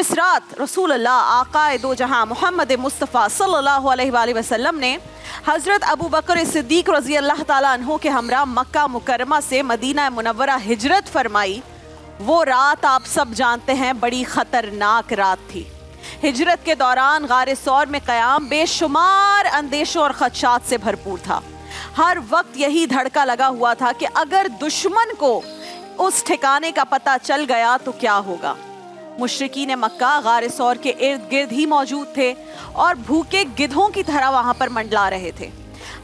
जिस रात रसूल अल्लाह आकाए दो जहां मोहम्मद मुस्तफ़ा सल्लल्लाहु अलैहि वसल्लम ने हज़रत अबू बकर सिद्दीक़ रज़ी अल्लाह ताला अन्हु के हमरा मक्का मुकर्रमा से मदीना मुनव्वरा हिजरत फरमाई, वो रात आप सब जानते हैं बड़ी ख़तरनाक रात थी। हिजरत के दौरान गारे सौर में क़याम बेशुमार अंदेशों और ख़दशात से भरपूर था। हर वक्त यही धड़का लगा हुआ था कि अगर दुश्मन को उस ठिकाने का पता चल गया तो क्या होगा। मुशरिकीन मक्का गारे सौर के इर्द गिर्द ही मौजूद थे और भूखे गिद्धों की तरह वहां पर मंडला रहे थे।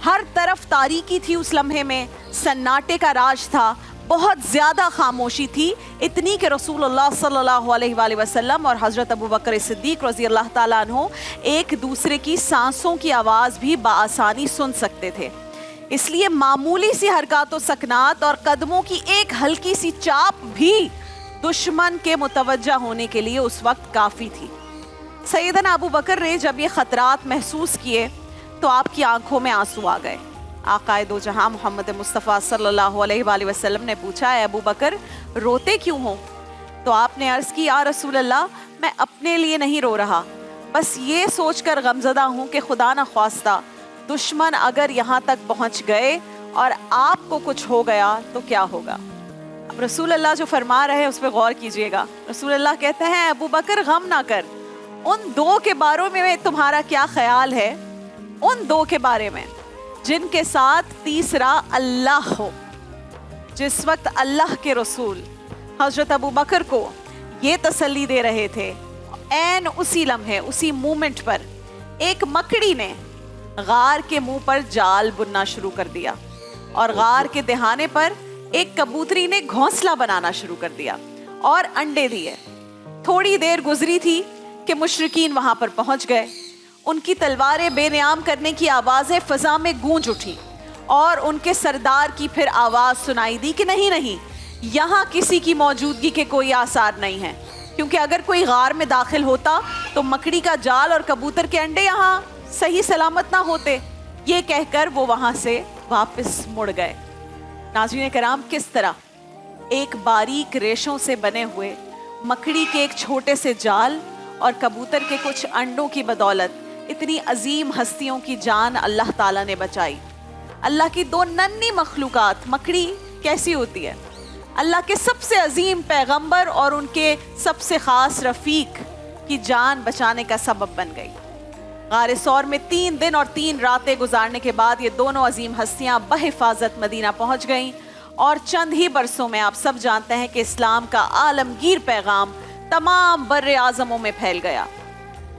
हर तरफ तारीकी थी, उस लम्हे में सन्नाटे का राज था, बहुत ज़्यादा खामोशी थी, इतनी कि रसूलुल्लाह सल्लल्लाहु अलैहि वसल्लम और हज़रत अबू बकर सिद्दीक़ रज़ी अल्लाह ताला अन्हु एक दूसरे की सांसों की आवाज़ भी बाआसानी सुन सकते थे। इसलिए मामूली सी हरकत व सकनात और कदमों की एक हल्की सी चाप भी दुश्मन के मुतवज्जा होने के लिए उस वक्त काफ़ी थी। सैयदना अबू बकर ने जब ये ख़तरात महसूस किए तो आपकी आंखों में आंसू आ गए। आकाए दो जहां मोहम्मद मुस्तफ़ा सल्लल्लाहु अलैहि वसल्लम ने पूछा, है अबू बकर रोते क्यों हो? तो आपने अर्ज़ की, या रसूल अल्लाह, मैं अपने लिए नहीं रो रहा, बस ये सोचकर गमज़दा हूँ कि खुदा न ख्वास्ता दुश्मन अगर यहाँ तक पहुँच गए और आपको कुछ हो गया तो क्या होगा। अब रसूल अल्लाह जो फरमा रहे हैं उस पर गौर कीजिएगा। रसूल अल्लाह कहते हैं, अबू बकर गम ना कर, उन दो के बारे में तुम्हारा क्या ख्याल है, उन दो के बारे में जिनके साथ तीसरा अल्लाह हो। जिस वक्त अल्लाह के रसूल हज़रत अबू बकर को ये तसल्ली दे रहे थे, ऐन उसी लम्हे उसी मोमेंट पर एक मकड़ी ने गार के मुंह पर जाल बुनना शुरू कर दिया और गार के दहाने पर एक कबूतरी ने घोंसला बनाना शुरू कर दिया और अंडे दिए। थोड़ी देर गुजरी थी कि मुशरिकीन वहां पर पहुंच गए। उनकी तलवारें बेनियाम करने की आवाज़ें फ़ज़ा में गूंज उठी और उनके सरदार की फिर आवाज़ सुनाई दी कि नहीं नहीं, यहाँ किसी की मौजूदगी के कोई आसार नहीं है, क्योंकि अगर कोई गार में दाखिल होता तो मकड़ी का जाल और कबूतर के अंडे यहाँ सही सलामत ना होते। ये कहकर वो वहाँ से वापस मुड़ गए। नाज़रीन कराम, किस तरह एक बारीक रेशों से बने हुए मकड़ी के एक छोटे से जाल और कबूतर के कुछ अंडों की बदौलत इतनी अजीम हस्तियों की जान अल्लाह ताला ने बचाई। अल्लाह की दो नन्ही मखलूकात, मकड़ी कैसी होती है, अल्लाह के सबसे अजीम पैगंबर और उनके सबसे ख़ास रफ़ीक की जान बचाने का सबब बन गई। गारे सौर में 3 दिन और 3 रातें गुजारने के बाद ये दोनों अजीम हस्तियां बहिफाजत मदीना पहुंच गईं और चंद ही बरसों में आप सब जानते हैं कि इस्लाम का आलमगीर पैगाम तमाम बर्रे आज़मों में फैल गया।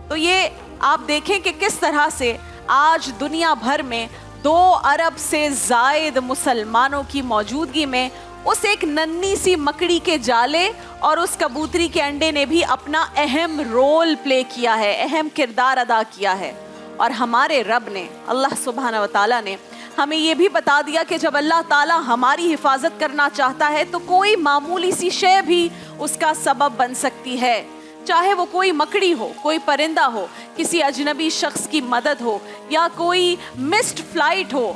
तो ये आप देखें कि किस तरह से आज दुनिया भर में 2 अरब से ज़ायद मुसलमानों की मौजूदगी में उस एक नन्ही सी मकड़ी के जाले और उस कबूतरी के अंडे ने भी अपना अहम रोल प्ले किया है, अहम किरदार अदा किया है। और हमारे रब ने, अल्लाह सुब्हानहू व तआला ने हमें ये भी बता दिया कि जब अल्लाह ताला हमारी हिफाजत करना चाहता है तो कोई मामूली सी शय भी उसका सबब बन सकती है, चाहे वो कोई मकड़ी हो, कोई परिंदा हो, किसी अजनबी शख्स की मदद हो या कोई मिस्ड फ्लाइट हो।